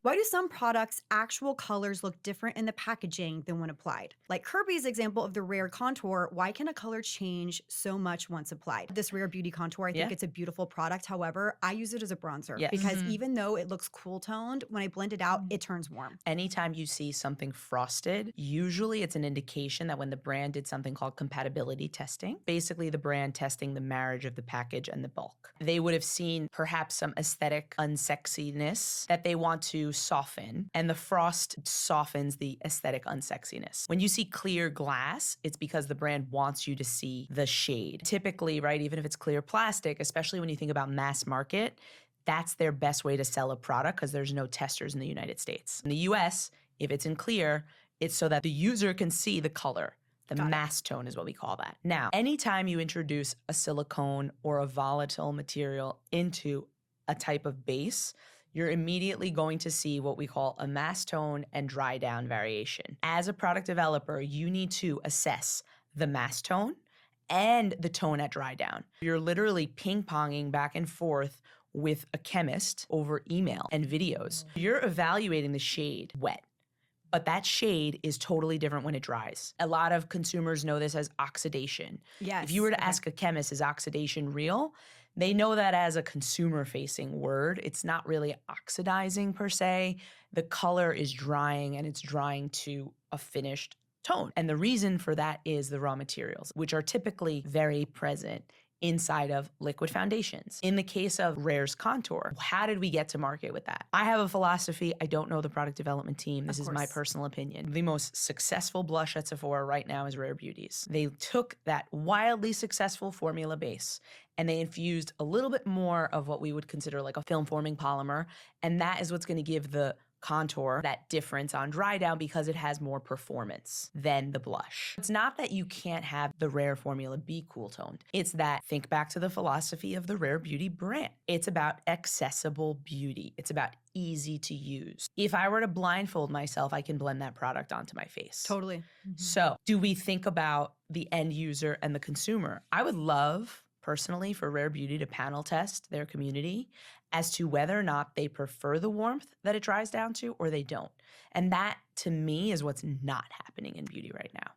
Why do some products' actual colors look different in the packaging than when applied? Like Kirby's example of the Rare Contour, why can a color change so much once applied? This Rare Beauty Contour, I think Yeah. it's a beautiful product. However, I use it as a bronzer Yes. because even though it looks cool toned, when I blend it out, it turns warm. Anytime you see something frosted, usually it's an indication that when the brand did something called compatibility testing, basically the brand testing the marriage of the package and the bulk. They would have seen perhaps some aesthetic unsexiness that they want to soften, and the frost softens the aesthetic unsexiness. When you see clear glass, it's because the brand wants you to see the shade. Typically, right, even if it's clear plastic, especially when you think about mass market, that's their best way to sell a product because there's no testers in the United States. In the US, if it's in clear, it's so that the user can see the color. The Got it. mass tone is what we call that. Now, anytime you introduce a silicone or a volatile material into a type of base, you're immediately going to see what we call a mass tone and dry down variation. As a product developer, you need to assess the mass tone and the tone at dry down. You're literally ping-ponging back and forth with a chemist over email and videos. You're evaluating the shade wet, but that shade is totally different when it dries. A lot of consumers know this as oxidation. Yes. If you were to Okay. ask a chemist, is oxidation real? They know that as a consumer-facing word. It's not really oxidizing per se. The color is drying, and it's drying to a finished tone. And the reason for that is the raw materials, which are typically very present inside of liquid foundations. In the case of Rare's Contour, how did we get to market with that? I have a philosophy. I don't know the product development team. This is my personal opinion. The most successful blush at Sephora right now is Rare Beauty's. They took that wildly successful formula base and they infused a little bit more of what we would consider like a film forming polymer. And that is what's going to give the contour that difference on dry down because it has more performance than the blush. It's not that you can't have the Rare formula be cool toned. It's that, think back to the philosophy of the Rare Beauty brand. It's about accessible beauty. It's about easy to use. If I were to blindfold myself, I can blend that product onto my face. Totally. So do we think about the end user and the consumer? I would love personally for Rare Beauty to panel test their community as to whether or not they prefer the warmth that it dries down to or they don't. And that to me is what's not happening in beauty right now.